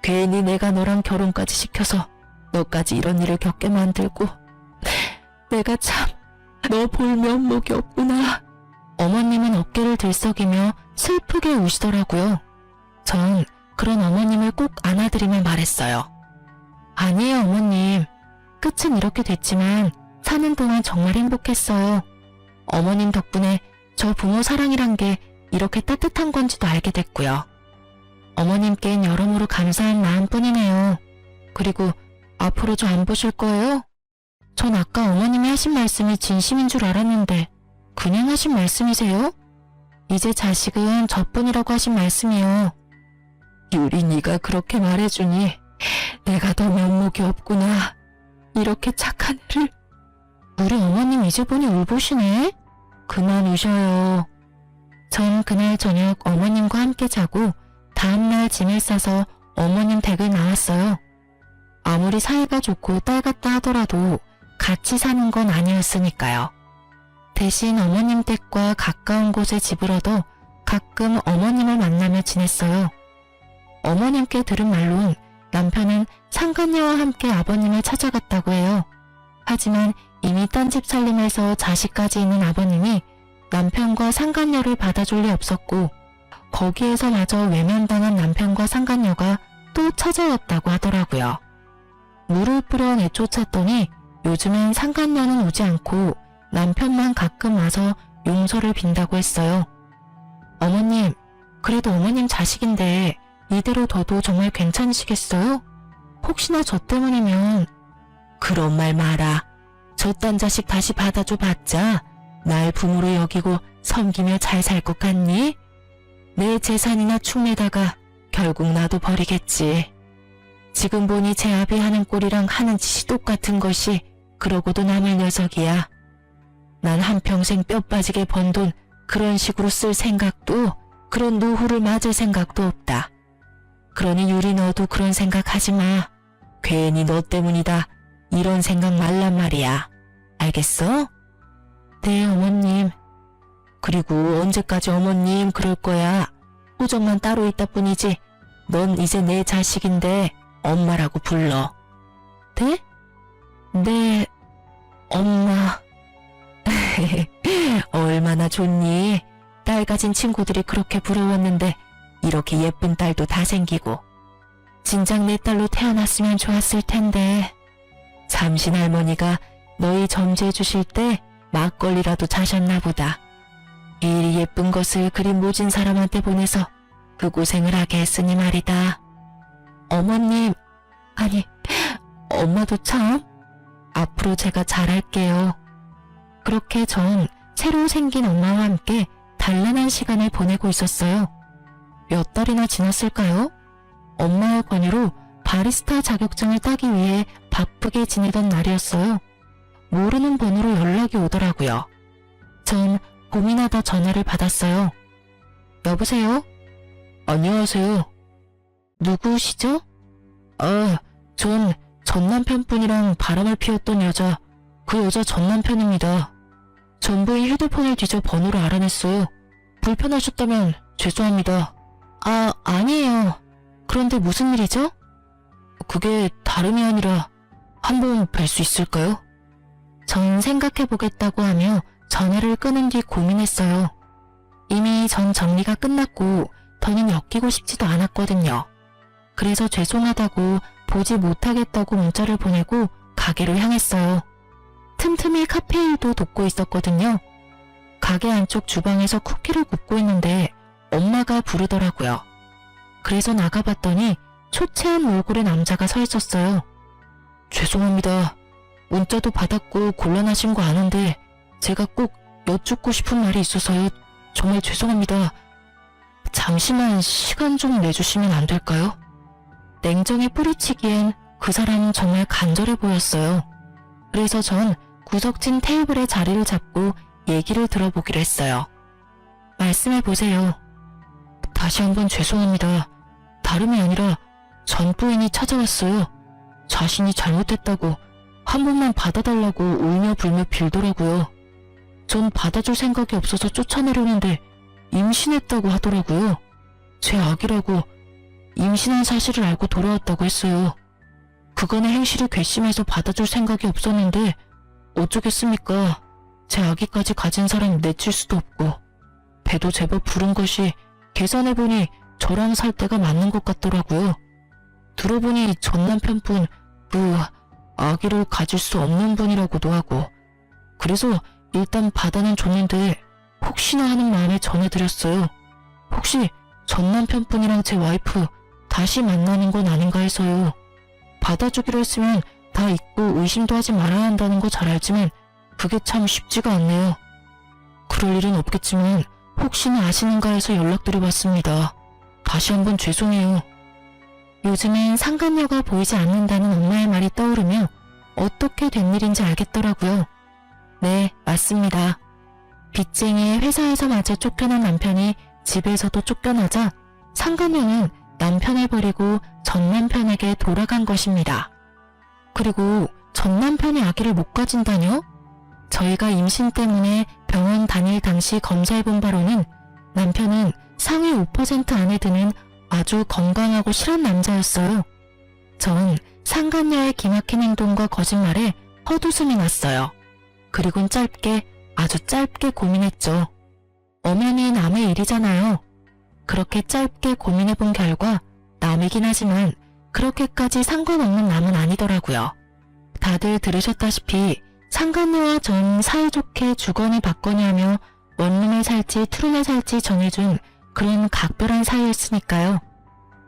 괜히 내가 너랑 결혼까지 시켜서 너까지 이런 일을 겪게 만들고 내가 참 너 볼 면목이 없구나. 어머님은 어깨를 들썩이며 슬프게 우시더라고요. 전 그런 어머님을 꼭 안아드리며 말했어요. 아니에요 어머님. 끝은 이렇게 됐지만 사는 동안 정말 행복했어요. 어머님 덕분에 저 부모 사랑이란 게 이렇게 따뜻한 건지도 알게 됐고요. 어머님께는 여러모로 감사한 마음뿐이네요. 그리고 앞으로 저 안 보실 거예요? 전 아까 어머님이 하신 말씀이 진심인 줄 알았는데 그냥 하신 말씀이세요? 이제 자식은 저뿐이라고 하신 말씀이요. 유리 네가 그렇게 말해주니 내가 더 면목이 없구나. 이렇게 착한 애를. 우리 어머님 이제 보니 울보시네. 그만 우셔요. 전 그날 저녁 어머님과 함께 자고 다음날 짐을 싸서 어머님 댁을 나왔어요. 아무리 사이가 좋고 딸 같다 하더라도 같이 사는 건 아니었으니까요. 대신 어머님 댁과 가까운 곳에 집을 얻어 가끔 어머님을 만나며 지냈어요. 어머님께 들은 말론 남편은 상간녀와 함께 아버님을 찾아갔다고 해요. 하지만 이미 딴 집 살림에서 자식까지 있는 아버님이 남편과 상간녀를 받아줄 리 없었고 거기에서마저 외면당한 남편과 상간녀가 또 찾아왔다고 하더라고요. 물을 뿌려 내쫓았더니 요즘엔 상간녀는 오지 않고 남편만 가끔 와서 용서를 빈다고 했어요. 어머님, 그래도 어머님 자식인데 이대로 둬도 정말 괜찮으시겠어요? 혹시나 저 때문이면. 그런 말 마라. 저딴 자식 다시 받아줘 봤자 날 부모로 여기고 섬기며 잘 살 것 같니? 내 재산이나 축내다가 결국 나도 버리겠지. 지금 보니 제 아비 하는 꼴이랑 하는 짓이 똑같은 것이 그러고도 남을 녀석이야. 난 한평생 뼈 빠지게 번 돈 그런 식으로 쓸 생각도, 그런 노후를 맞을 생각도 없다. 그러니 유리 너도 그런 생각 하지 마. 괜히 너 때문이다. 이런 생각 말란 말이야. 알겠어? 네, 어머님. 그리고 언제까지 어머님 그럴 거야. 호적만 따로 있다 뿐이지 넌 이제 내 자식인데 엄마라고 불러. 네? 네, 엄마. 얼마나 좋니? 딸 가진 친구들이 그렇게 부러웠는데 이렇게 예쁜 딸도 다 생기고. 진작 내 딸로 태어났으면 좋았을 텐데. 잠신 할머니가 너희 점지해 주실 때 막걸리라도 자셨나 보다. 이리 예쁜 것을 그리 모진 사람한테 보내서 그 고생을 하게 했으니 말이다. 어머님, 아니, 엄마도 참. 앞으로 제가 잘할게요. 그렇게 전 새로 생긴 엄마와 함께 단란한 시간을 보내고 있었어요. 몇 달이나 지났을까요? 엄마의 권유로 바리스타 자격증을 따기 위해 바쁘게 지내던 날이었어요. 모르는 번호로 연락이 오더라고요. 전 고민하다 전화를 받았어요. 여보세요? 안녕하세요. 누구시죠? 전 전남편분이랑 바람을 피웠던 여자, 그 여자 전남편입니다. 전부인 휴대폰을 뒤져 번호를 알아냈어요. 불편하셨다면 죄송합니다. 아니에요. 그런데 무슨 일이죠? 그게 다름이 아니라 한번 뵐 수 있을까요? 전 생각해보겠다고 하며 전화를 끊은 뒤 고민했어요. 이미 전 정리가 끝났고 더는 엮이고 싶지도 않았거든요. 그래서 죄송하다고 보지 못하겠다고 문자를 보내고 가게로 향했어요. 틈틈이 카페 일도 돕고 있었거든요. 가게 안쪽 주방에서 쿠키를 굽고 있는데 엄마가 부르더라고요. 그래서 나가봤더니 초췌한 얼굴의 남자가 서 있었어요. 죄송합니다. 문자도 받았고 곤란하신 거 아는데 제가 꼭 여쭙고 싶은 말이 있어서요. 정말 죄송합니다. 잠시만 시간 좀 내주시면 안 될까요? 냉정히 뿌리치기엔 그 사람은 정말 간절해 보였어요. 그래서 전 구석진 테이블에 자리를 잡고 얘기를 들어보기로 했어요. 말씀해보세요. 다시 한번 죄송합니다. 다름이 아니라 전 부인이 찾아왔어요. 자신이 잘못했다고 한 번만 받아달라고 울며 불며 빌더라고요. 전 받아줄 생각이 없어서 쫓아내려는데 임신했다고 하더라고요. 제 아기라고 임신한 사실을 알고 돌아왔다고 했어요. 그간의 행실이 괘씸해서 받아줄 생각이 없었는데 어쩌겠습니까. 제 아기까지 가진 사람 내칠 수도 없고 배도 제법 부른 것이 계산해보니 저랑 살 때가 맞는 것 같더라고요. 들어보니 전 남편분 그 아기를 가질 수 없는 분이라고도 하고 그래서 일단 받아는 줬는데 혹시나 하는 마음에 전해드렸어요. 혹시 전 남편분이랑 제 와이프 다시 만나는 건 아닌가 해서요. 받아주기로 했으면 다 잊고 의심도 하지 말아야 한다는 거 잘 알지만 그게 참 쉽지가 않네요. 그럴 일은 없겠지만 혹시나 아시는가 해서 연락드려봤습니다. 다시 한번 죄송해요. 요즘엔 상간녀가 보이지 않는다는 엄마의 말이 떠오르며 어떻게 된 일인지 알겠더라고요. 네, 맞습니다. 빚쟁이의 회사에서마저 쫓겨난 남편이 집에서도 쫓겨나자 상간녀는 남편을 버리고 전 남편에게 돌아간 것입니다. 그리고 전 남편이 아기를 못 가진다뇨? 저희가 임신 때문에 병원 다닐 당시 검사해본 바로는 남편은 상위 5% 안에 드는 아주 건강하고 실한 남자였어요. 전 상간녀의 기막힌 행동과 거짓말에 헛웃음이 났어요. 그리곤 아주 짧게 고민했죠. 엄연히 남의 일이잖아요. 그렇게 짧게 고민해본 결과 남이긴 하지만 그렇게까지 상관없는 남은 아니더라고요. 다들 들으셨다시피 상간녀와 전 사이좋게 주거니 받거니 하며 원룸에 살지 투룸에 살지 정해준 그런 각별한 사이였으니까요.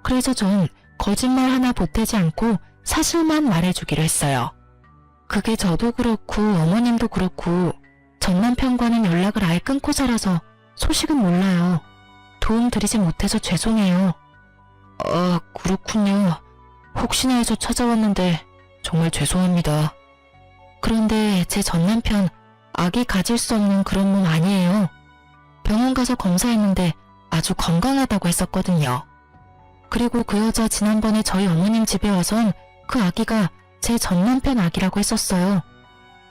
그래서 전 거짓말 하나 보태지 않고 사실만 말해주기로 했어요. 그게 저도 그렇고 어머님도 그렇고 전 남편과는 연락을 아예 끊고 살아서 소식은 몰라요. 도움 드리지 못해서 죄송해요. 그렇군요. 혹시나 해서 찾아왔는데 정말 죄송합니다. 그런데 제 전 남편 아기 가질 수 없는 그런 몸 아니에요. 병원 가서 검사했는데 아주 건강하다고 했었거든요. 그리고 그 여자 지난번에 저희 어머님 집에 와선 그 아기가 제 전 남편 아기라고 했었어요.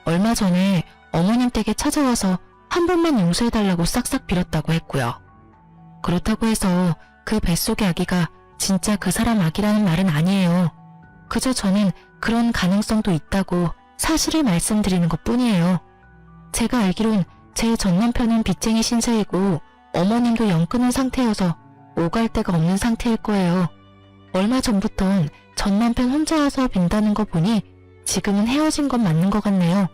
얼마 전에 어머님 댁에 찾아와서 한 번만 용서해달라고 싹싹 빌었다고 했고요. 그렇다고 해서 그 뱃속의 아기가 진짜 그 사람 아기라는 말은 아니에요. 그저 저는 그런 가능성도 있다고 사실을 말씀드리는 것뿐이에요. 제가 알기론 제 전 남편은 빚쟁이 신세이고 어머님도 영 끊은 상태여서 오갈 데가 없는 상태일 거예요. 얼마 전부턴 전 남편 혼자 와서 빈다는 거 보니 지금은 헤어진 건 맞는 것 같네요.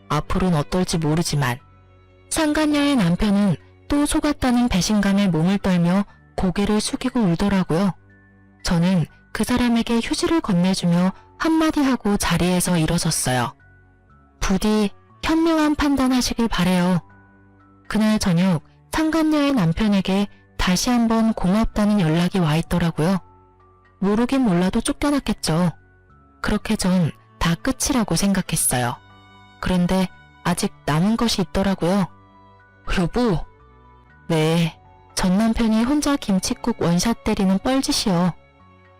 앞으로는 어떨지 모르지만. 상간녀의 남편은 또 속았다는 배신감에 몸을 떨며 고개를 숙이고 울더라고요. 저는 그 사람에게 휴지를 건네주며 한마디 하고 자리에서 일어섰어요. 부디 현명한 판단하시길 바래요. 그날 저녁 상간녀의 남편에게 다시 한번 고맙다는 연락이 와 있더라고요. 모르긴 몰라도 쫓겨났겠죠. 그렇게 전 다 끝이라고 생각했어요. 그런데 아직 남은 것이 있더라고요. 여보. 네, 전 남편이 혼자 김칫국 원샷 때리는 뻘짓이요.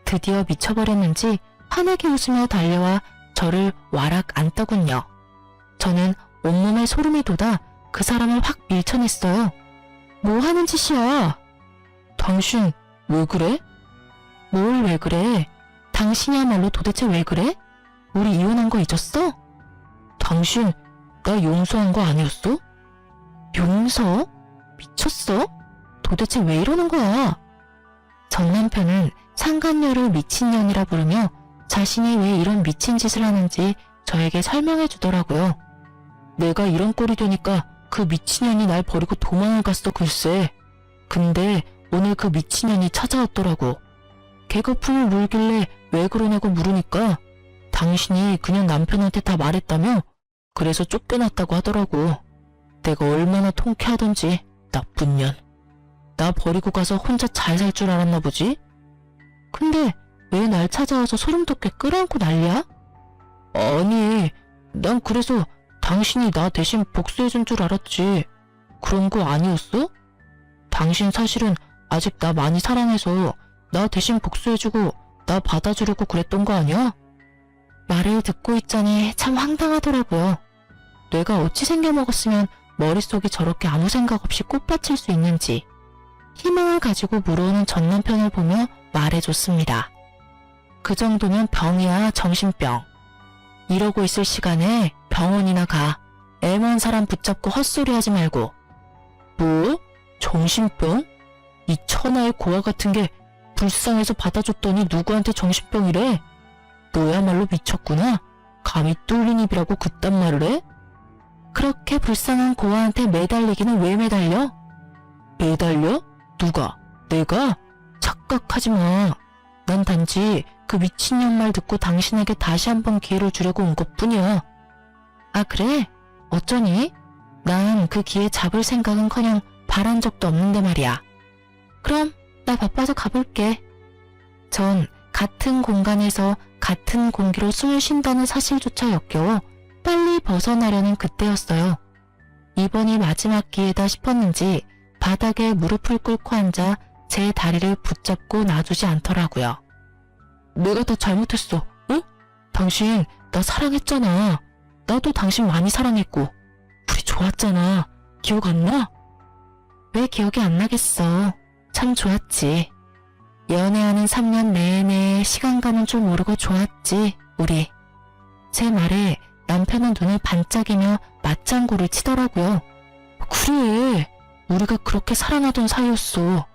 드디어 미쳐버렸는지 환하게 웃으며 달려와 저를 와락 안더군요. 저는 온몸에 소름이 돋아 그 사람을 확 밀쳐냈어요. 뭐 하는 짓이야? 당신 왜 그래? 뭘 왜 그래? 당신이야말로 도대체 왜 그래? 우리 이혼한 거 잊었어? 당신 나 용서한 거 아니었어? 용서? 미쳤어? 도대체 왜 이러는 거야? 전 남편은 상간녀를 미친년이라 부르며 자신이 왜 이런 미친 짓을 하는지 저에게 설명해 주더라고요. 내가 이런 꼴이 되니까 그 미친년이 날 버리고 도망을 갔어 글쎄. 근데 오늘 그 미친년이 찾아왔더라고. 개거품을 물길래 왜 그러냐고 물으니까 당신이 그냥 남편한테 다 말했다며 그래서 쫓겨났다고 하더라고. 내가 얼마나 통쾌하던지 나쁜 년. 나 버리고 가서 혼자 잘 살 줄 알았나 보지? 근데 왜 날 찾아와서 소름 돋게 끌어안고 난리야? 아니, 난 그래서 당신이 나 대신 복수해준 줄 알았지. 그런 거 아니었어? 당신 사실은 아직 나 많이 사랑해서 나 대신 복수해주고 나 받아주려고 그랬던 거 아니야? 말을 듣고 있자니 참 황당하더라고요. 뇌가 어찌 생겨먹었으면 머릿속이 저렇게 아무 생각 없이 꽃받칠 수 있는지 희망을 가지고 물어오는 전 남편을 보며 말해줬습니다. 그 정도면 병이야, 정신병. 이러고 있을 시간에 병원이나 가. 애먼 사람 붙잡고 헛소리하지 말고. 뭐? 정신병? 이 천하의 고아 같은 게 불쌍해서 받아줬더니 누구한테 정신병이래? 너야말로 미쳤구나. 감히 뚫린 입이라고 그딴 말을 해? 그렇게 불쌍한 고아한테 매달리기는 왜 매달려? 매달려? 누가? 내가? 착각하지 마. 난 단지 그 미친년 말 듣고 당신에게 다시 한번 기회를 주려고 온 것뿐이야. 아 그래? 어쩌니? 난 그 기회 잡을 생각은커녕 바란 적도 없는데 말이야. 그럼 나 바빠서 가볼게. 전 같은 공간에서 같은 공기로 숨을 쉰다는 사실조차 역겨워 빨리 벗어나려는 그때였어요. 이번이 마지막 기회다 싶었는지 바닥에 무릎을 꿇고 앉아 제 다리를 붙잡고 놔주지 않더라고요. 내가 다 잘못했어. 응? 당신 나 사랑했잖아. 나도 당신 많이 사랑했고 우리 좋았잖아. 기억 안 나? 왜 기억이 안 나겠어. 참 좋았지. 연애하는 3년 내내 시간 가는 줄 모르고 좋았지 우리. 제 말에 남편은 눈을 반짝이며 맞장구를 치더라고요. 그래, 우리가 그렇게 사랑하던 사이였어.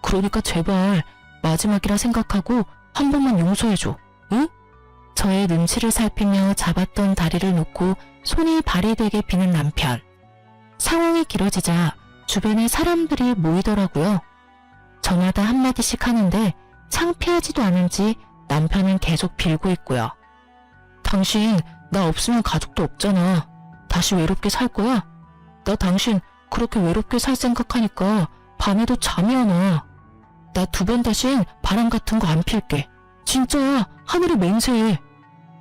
그러니까 제발 마지막이라 생각하고 한 번만 용서해줘. 응? 저의 눈치를 살피며 잡았던 다리를 놓고 손이 발이 되게 비는 남편. 상황이 길어지자 주변에 사람들이 모이더라고요. 저마다 한마디씩 하는데 창피하지도 않은지 남편은 계속 빌고 있고요. 당신 나 없으면 가족도 없잖아. 다시 외롭게 살 거야? 나 당신 그렇게 외롭게 살 생각하니까 밤에도 잠이 안 와. 나 2번 다신 바람 같은 거 안 필게. 진짜야, 하늘이 맹세해.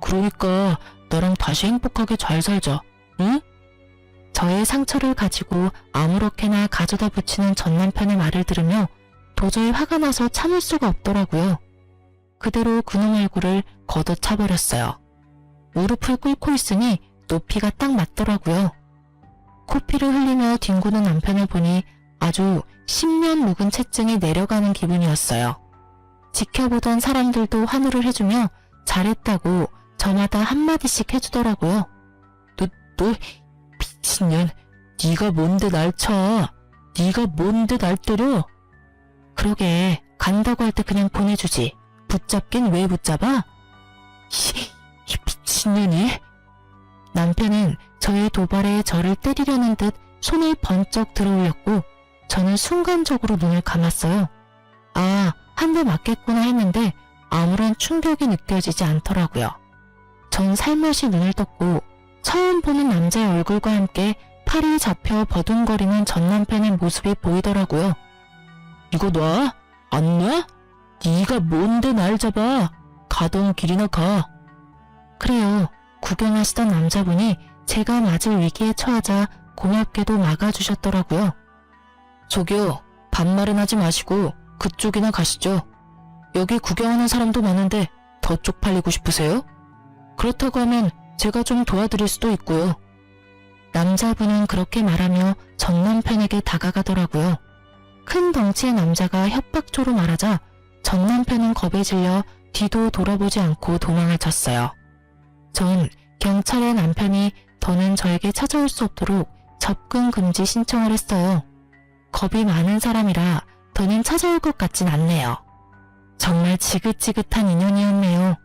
그러니까 나랑 다시 행복하게 잘 살자. 응? 저의 상처를 가지고 아무렇게나 가져다 붙이는 전 남편의 말을 들으며 도저히 화가 나서 참을 수가 없더라고요. 그대로 그놈 얼굴을 걷어차버렸어요. 무릎을 꿇고 있으니 높이가 딱 맞더라고요. 코피를 흘리며 뒹구는 남편을 보니 아주 10년 묵은 채증이 내려가는 기분이었어요. 지켜보던 사람들도 환호를 해주며 잘했다고 저마다 한마디씩 해주더라고요. 너 미친년, 네가 뭔데 날 쳐? 네가 뭔데 날 때려? 그러게, 간다고 할 때 그냥 보내주지. 붙잡긴 왜 붙잡아? 이 미친년이? 남편은 저의 도발에 저를 때리려는 듯 손을 번쩍 들어올렸고 저는 순간적으로 눈을 감았어요. 아, 한 대 맞겠구나 했는데 아무런 충격이 느껴지지 않더라고요. 전 살며시 눈을 떴고 처음 보는 남자의 얼굴과 함께 팔이 잡혀 버둥거리는 전 남편의 모습이 보이더라고요. 이거 놔? 안 놔? 네가 뭔데 날 잡아? 가던 길이나 가. 그래요. 구경하시던 남자분이 제가 맞을 위기에 처하자 고맙게도 막아주셨더라고요. 저기요, 반말은 하지 마시고 그쪽이나 가시죠. 여기 구경하는 사람도 많은데 더 쪽팔리고 싶으세요? 그렇다고 하면 제가 좀 도와드릴 수도 있고요. 남자분은 그렇게 말하며 전 남편에게 다가가더라고요. 큰 덩치의 남자가 협박조로 말하자 전 남편은 겁에 질려 뒤도 돌아보지 않고 도망을 쳤어요. 전 경찰에 남편이 더는 저에게 찾아올 수 없도록 접근 금지 신청을 했어요. 겁이 많은 사람이라 더는 찾아올 것 같진 않네요. 정말 지긋지긋한 인연이었네요.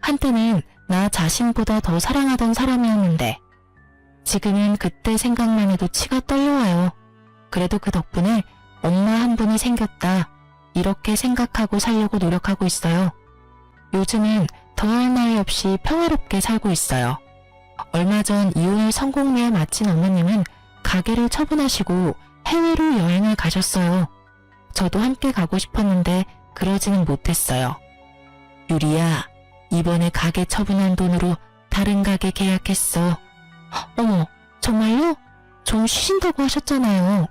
한때는 나 자신보다 더 사랑하던 사람이었는데 지금은 그때 생각만 해도 치가 떨려와요. 그래도 그 덕분에 엄마 한 분이 생겼다. 이렇게 생각하고 살려고 노력하고 있어요. 요즘은 더할 나위 없이 평화롭게 살고 있어요. 얼마 전 이혼을 성공리에 마친 어머님은 가게를 처분하시고 해외로 여행을 가셨어요. 저도 함께 가고 싶었는데 그러지는 못했어요. 유리야, 이번에 가게 처분한 돈으로 다른 가게 계약했어. 어머, 정말요? 좀 쉬신다고 하셨잖아요.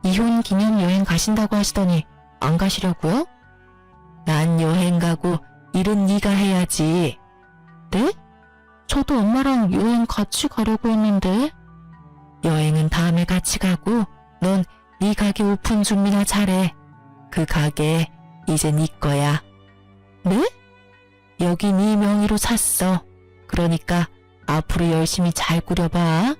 이혼 기념 여행 가신다고 하시더니 안 가시려고요? 난 여행 가고 일은 네가 해야지. 네? 저도 엄마랑 여행 같이 가려고 했는데. 여행은 다음에 같이 가고 넌 네 가게 오픈 준비나 잘해. 그 가게 이제 네 거야. 네? 여기 네 명의로 샀어. 그러니까 앞으로 열심히 잘 꾸려봐.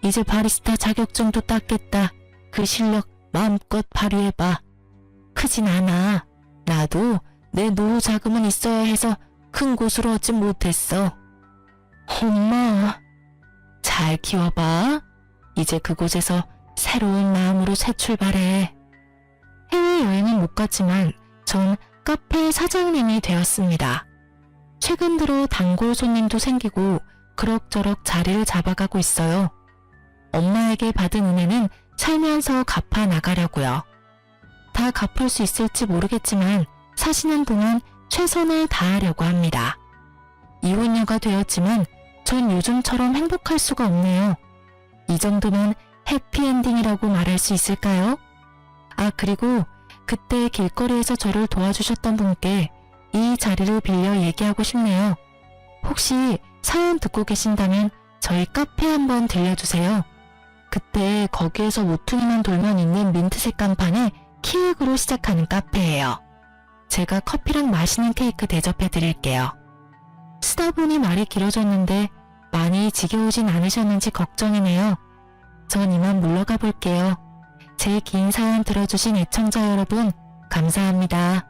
이제 바리스타 자격증도 땄겠다. 그 실력 마음껏 발휘해봐. 크진 않아. 나도 내 노후 자금은 있어야 해서 큰 곳으로 얻지 못했어. 엄마, 잘 키워봐. 이제 그곳에서 새로운 마음으로 새 출발해. 해외여행은 못 갔지만 전 카페 사장님이 되었습니다. 최근 들어 단골 손님도 생기고 그럭저럭 자리를 잡아가고 있어요. 엄마에게 받은 은혜는 살면서 갚아 나가려고요. 다 갚을 수 있을지 모르겠지만 사시는 동안 최선을 다하려고 합니다. 이혼녀가 되었지만 전 요즘처럼 행복할 수가 없네요. 이 정도면 해피엔딩이라고 말할 수 있을까요? 아, 그리고 그때 길거리에서 저를 도와주셨던 분께 이 자리를 빌려 얘기하고 싶네요. 혹시 사연 듣고 계신다면 저희 카페 한번 들려주세요. 그때 거기에서 모퉁이만 돌면 있는 민트색 간판에 키읔으로 시작하는 카페예요. 제가 커피랑 맛있는 케이크 대접해 드릴게요. 쓰다 보니 말이 길어졌는데 많이 지겨우진 않으셨는지 걱정이네요. 전 이만 물러가 볼게요. 제 긴 사연 들어주신 애청자 여러분, 감사합니다.